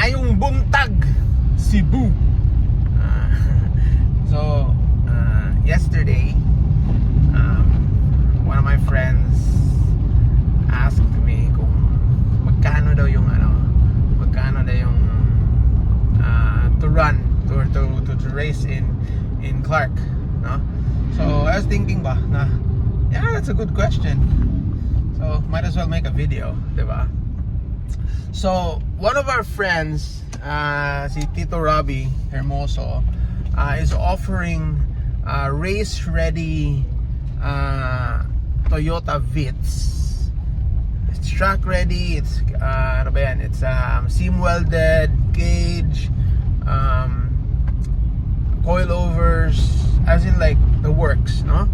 Mayong buntag, Cebu. Yesterday, one of my friends asked me kung magkano daw yung to run to race in Clark, no? So I was thinking ba na, yeah, that's a good question. So might as well make a video, diba? So one of our friends, si Tito Robbie Hermoso, is offering race ready Toyota Vitz. It's track ready. It's ano ba yan? It's seam welded, cage, coilovers, as in like the works, no?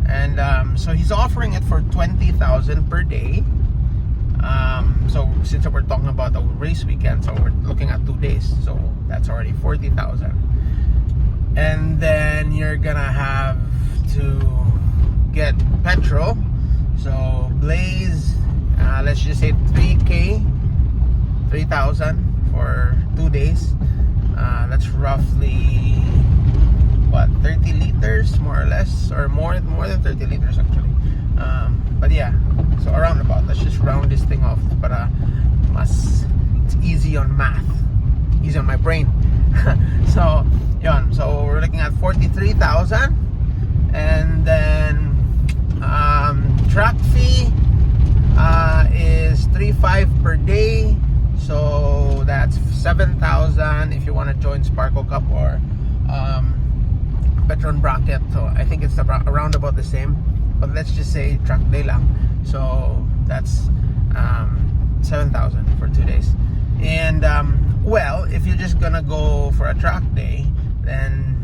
And so he's offering it for 20,000 per day. So since we're talking about a race weekend, so we're looking at 2 days, so that's already 40,000. And then you're gonna have to get petrol. So Blaze, let's just say 3,000 for 2 days. That's roughly what, 30 liters more or less, or more than 30 liters actually. But yeah, so around about, let's just round this thing off para it's easy on math, easy on my brain. So yun, so we're looking at 43,000, and then track fee is 3,500 per day, so that's 7,000 if you want to join Sparkle Cup or Petron Bracket. So I think it's around about the same, but let's just say track day lang, so that's 7,000 for 2 days. And well, if you're just gonna go for a track day, then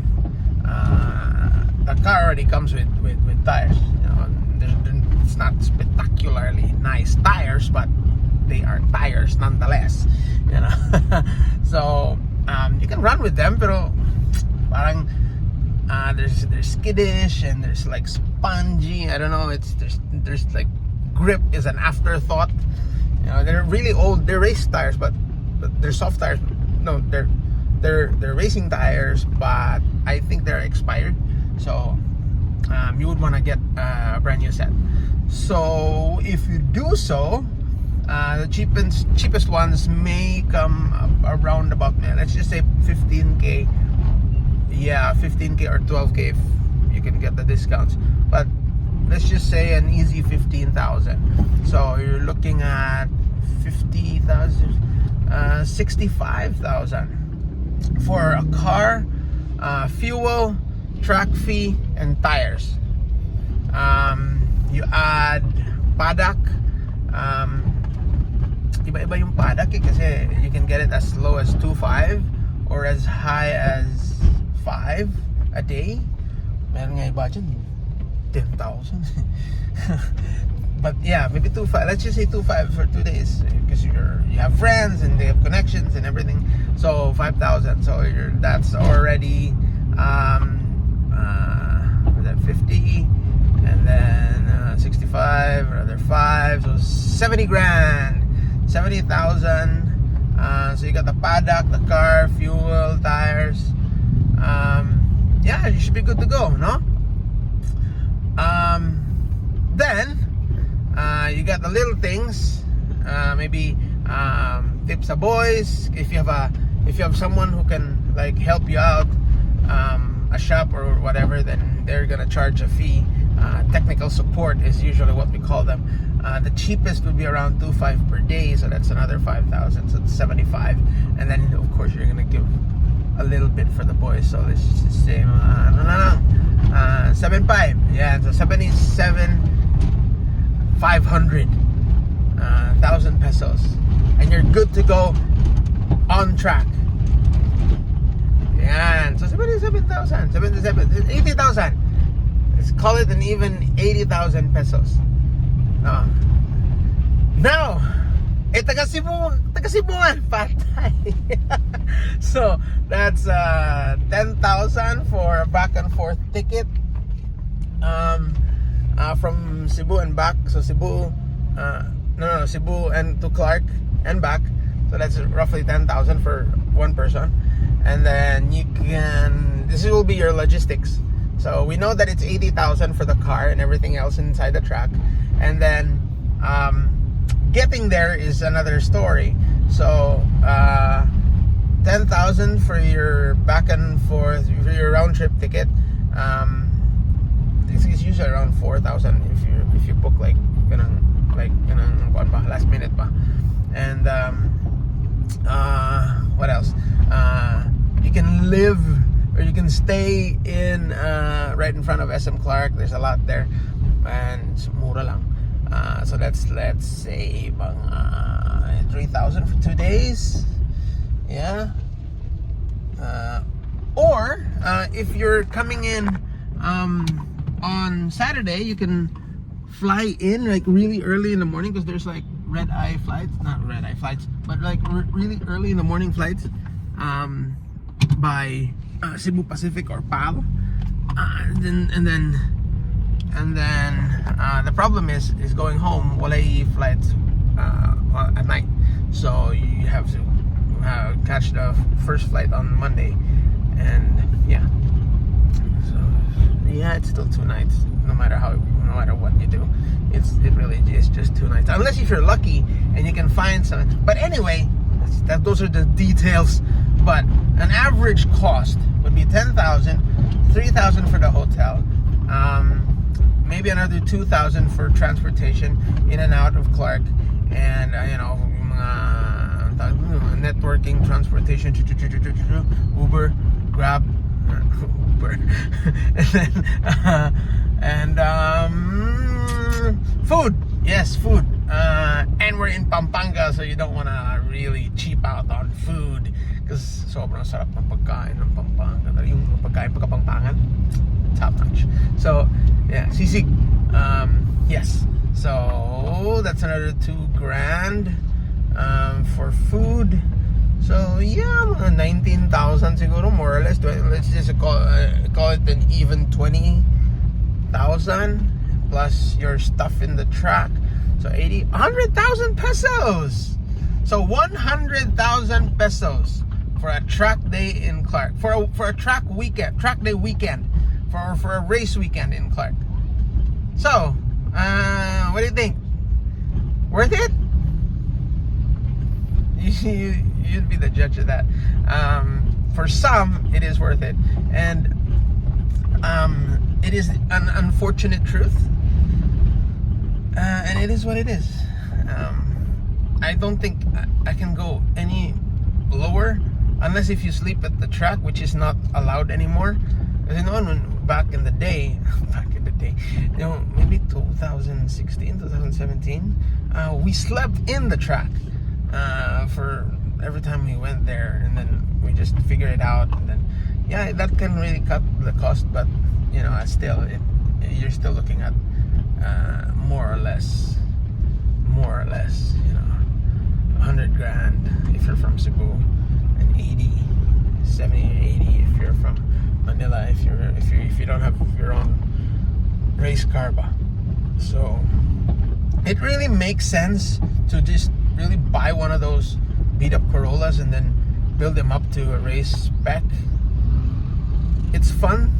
the car already comes with tires. You know, it's not spectacularly nice tires, but they are tires nonetheless. You know, so you can run with them, pero parang there's skittish and there's like spongy. I don't know. There's like grip is an afterthought. You know, they're really old. They're race tires, but they're soft tires. No, they're racing tires, but I think they're expired. So you would want to get a brand new set. So if you do so, the cheapest ones may come around about, let's just say 15k. Yeah, 15k or 12k if you can get the discounts. But let's just say an easy 15,000. So you're looking at 50,000, 65,000 for a car, fuel, track fee, and tires. You add paddock. Iba-iba yung paddock kasi you can get it as low as 2,500 or as high as 5 a day. Meron nga iba dyan 10,000. But yeah, maybe 2,500. Let's just say 2,500 for 2 days because you have friends and they have connections and everything. So 5,000. So that's already 50, and then 65, another 5, so 70 grand, 70,000. So you got the paddock, the car, fuel, tires. Yeah, you should be good to go, no? Then you got the little things, maybe tips the boys if you have someone who can like help you out, a shop or whatever, then they're gonna charge a fee. Technical support is usually what we call them. The cheapest would be around 2,500 per day, so that's another 5,000, so it's 75. And then of course you're gonna give a little bit for the boys, so let's just say 7,500. Yeah, so 77,500 1,000 pesos, and you're good to go on track. Yan. So 77,000, 77, 80,000. Let's call it an even 80,000 pesos. Now, taga Cebuan, patay. So that's 10,000 for a back and forth ticket from Cebu and back. So Cebu and to Clark and back. So that's roughly 10,000 for one person. And then you can, this will be your logistics. So we know that it's 80,000 for the car and everything else inside the track. And then getting there is another story. So 10,000 for your back and forth, for your round trip ticket. It's usually around 4,000 if you book like last minute pa. And what else? You can live or you can stay in right in front of SM Clark. There's a lot there, and mura lang. So let's say 3,000 for 2 days. Yeah. Or if you're coming in on Saturday, you can fly in like really early in the morning, because there's like red-eye flights, not red-eye flights, but like really early in the morning flights by Cebu Pacific or PAL. And then the problem is going home. Wala flights at night, so you have to catch the first flight on Monday. And yeah, so yeah, it's still 2 nights. No matter what you do, it really is just 2 nights, unless if you're lucky and you can find some. But anyway, those are the details. But an average cost would be 10,000, 3,000 for the hotel, maybe another 2,000 for transportation in and out of Clark, and networking, transportation, Uber, Grab, Uber, and food. Yes, food. And we're in Pampanga, so you don't want to really cheap out on food, because sobrang sarap ng pagkain ng Pampanga. Yung pagkain pagkapampangan, top notch. So yeah, sisig. Yes. So that's another 2 grand for food. So yeah, 19,000 siguro, more or less. Let's just call it an even 20,000 plus your stuff in the track. So 100,000 pesos. So 100,000 pesos for a track day in Clark, for a track day weekend, for a race weekend in Clark. So what do you think? Worth it? You'd be the judge of that. For some, it is worth it, and it is an unfortunate truth, and it is what it is. I don't think I can go any lower, unless if you sleep at the track, which is not allowed anymore. Because back in the day, maybe 2016, 2017, we slept in the track for every time we went there, and then we just figured it out, and then yeah, that can really cut the cost, but you're still looking at more or less 100 grand if you're from Cebu, and 70 or 80 if you're from Manila, if you don't have your own race car ba. So it really makes sense to just really buy one of those beat up Corollas and then build them up to a race spec. It's fun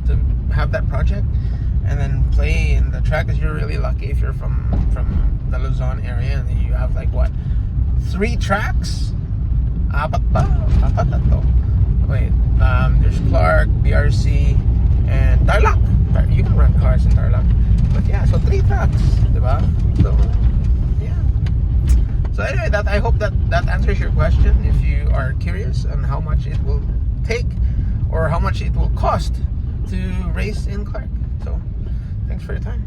to have that project and then play in the track, because you're really lucky if you're from the Luzon area, and you have like 3 tracks. Apat na to. Wait, there's Clark, BRC, and Tarlac. You can run cars in Tarlac. But yeah, so 3 tracks, diba? So yeah. So anyway, I hope that answers your question. If you are curious on how much it will take or how much it will cost to race in Clark. So thanks for your time.